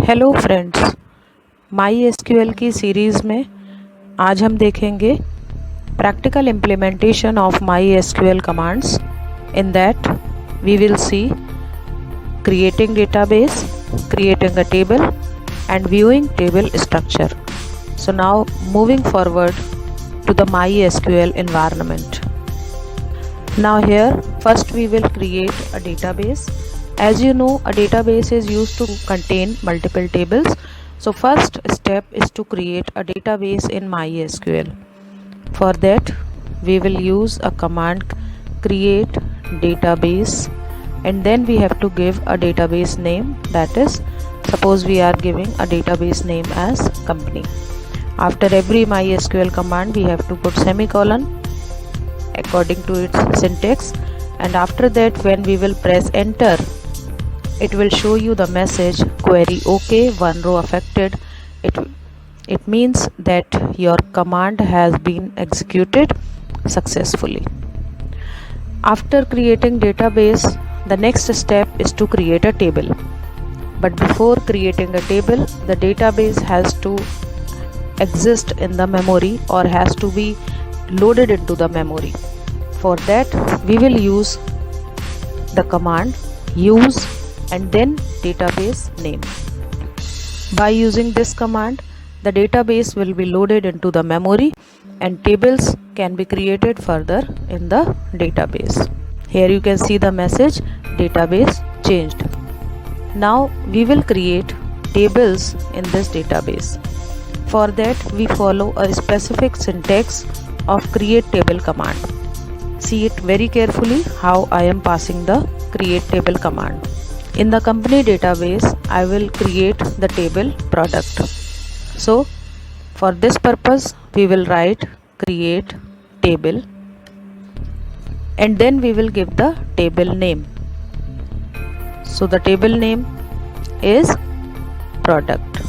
Hello friends, MySQL की series में आज हम देखेंगे practical implementation of MySQL commands. In that we will see creating database, creating a table and viewing table structure. So now moving forward to the MySQL environment. Now here first we will create a database. As you know, a database is used to contain multiple tables. So first step is to create a database in MySQL. For that we will use a command create database, and then we have to give a database name. That is, suppose we are giving a database name as company. After every MySQL command we have to put semicolon according to its syntax, and after that when we will press enter, it will show you the message query OK, one row affected. It means that your command has been executed successfully. After creating database, the next step is to create a table. But before creating a table, the database has to exist in the memory or has to be loaded into the memory. For that we will use the command use and then database name. By using this command, the database will be loaded into the memory and tables can be created further in the database. Here you can see the message database changed. Now we will create tables in this database. For that we follow a specific syntax of create table command. See it very carefully how I am passing the create table command. In the company database I will create the table product. So for this purpose we will write create table and then we will give the table name. So the table name is product.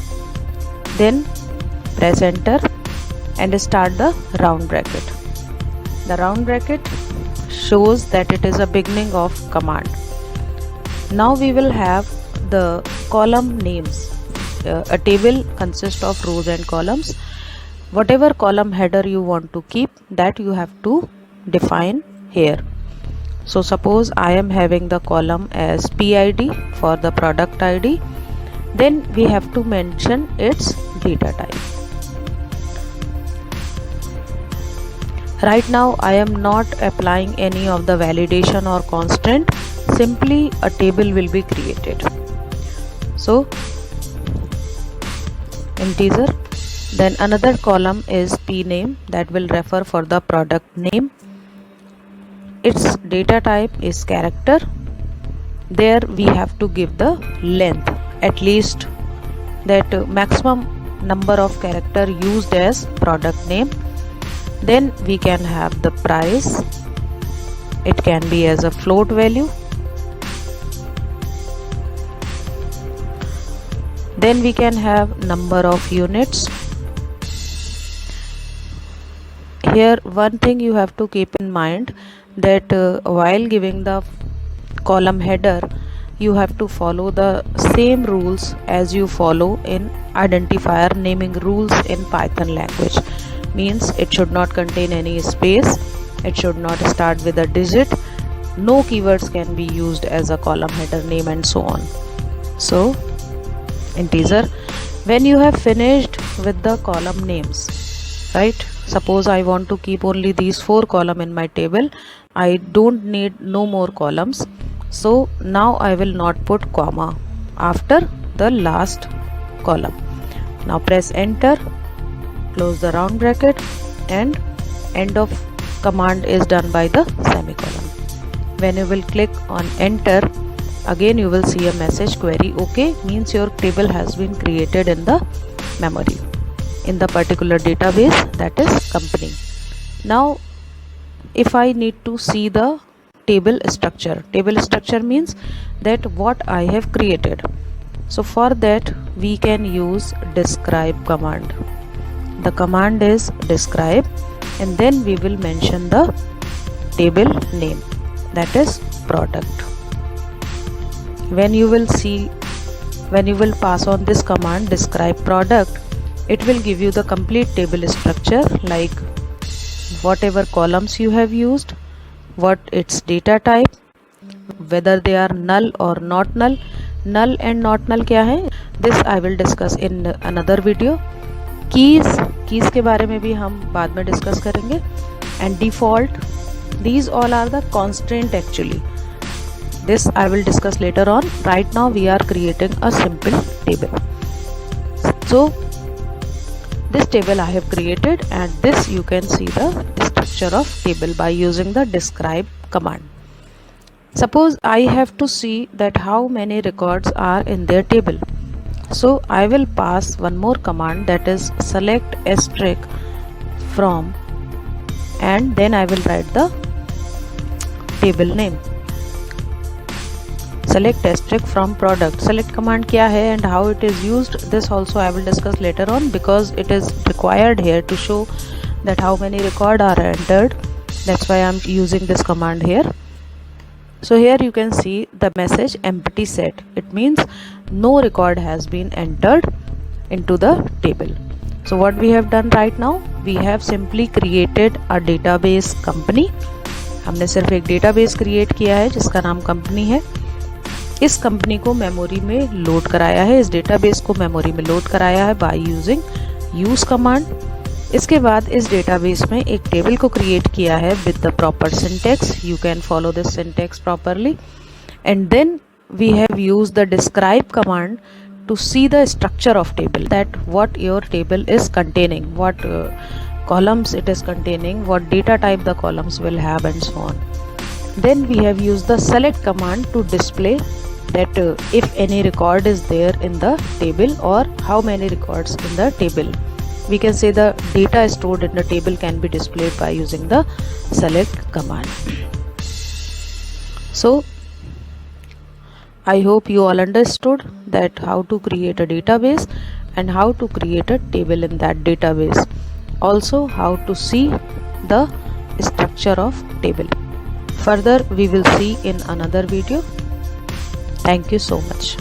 Then press enter and start the round bracket. The round bracket shows that it is a beginning of command. Now we will have the column names. A table consists of rows and columns. Whatever column header you want to keep, that you have to define here. So suppose I am having the column as PID for the product ID, then we have to mention its data type. Right now I am not applying any of the validation or constraint, simply a table will be created. So integer, then another column is pname, that will refer for the product name. Its data type is character. There we have to give the length, at least that maximum number of character used as product name. Then we can have the price. It can be as a float value. Then we can have number of units. Here one thing you have to keep in mind, that while giving the column header you have to follow the same rules as you follow in identifier naming rules in Python language. Means it should not contain any space, it should not start with a digit, no keywords can be used as a column header name, and so on. So integer, when you have finished with the column names, right? Suppose I want to keep only these 4 columns in my table, I don't need no more columns. So now I will not put comma after the last column. Now press enter, close the round bracket, and end of command is done by the semicolon. When you will click on enter, again you will see a message query OK, means your table has been created in the memory in the particular database, that is company. Now if I need to see the table structure means that what I have created. So for that we can use describe command. The command is describe and then we will mention the table name, that is product. When you will see when you will pass on this command describe product, it will give you the complete table structure, like whatever columns you have used, what its data type, whether they are null or not null. Null and not null क्या है, this I will discuss in another video. keys के बारे में भी हम बाद में discuss करेंगे. And default, these all are the constraint actually. This I will discuss later on. Right now we are creating a simple table. So this table I have created, and this you can see the structure of table by using the describe command. Suppose I have to see that how many records are in their table. So I will pass one more command, that is select asterisk from, and then I will write the table name. Select asterisk from product. Select command क्या है and how it is used, this also I will discuss later on, because it is required here to show that how many records are entered. That's why I am using this command here. So here you can see the message empty set. It means no record has been entered into the table. So what we have done right now, we have simply created a database company. हमने सिर्फ एक database create किया है जिसका नाम company है. इस company को मेमोरी में लोड कराया है, इस डेटाबेस को मेमोरी में लोड कराया है बाय यूजिंग यूज कमांड. इसके बाद इस डेटाबेस में एक टेबल को क्रिएट किया है with the proper syntax. You can follow this syntax properly. And then we have used the describe command to see the structure of table, that what your table is containing, what columns it is containing, what data type the columns will have, and so on. Then we have used the select command to display that if any record is there in the table or how many records in the table. We can say the data stored in the table can be displayed by using the select command. So I hope you all understood that how to create a database and how to create a table in that database. Also how to see the structure of table. Further we will see in another video. Thank you so much.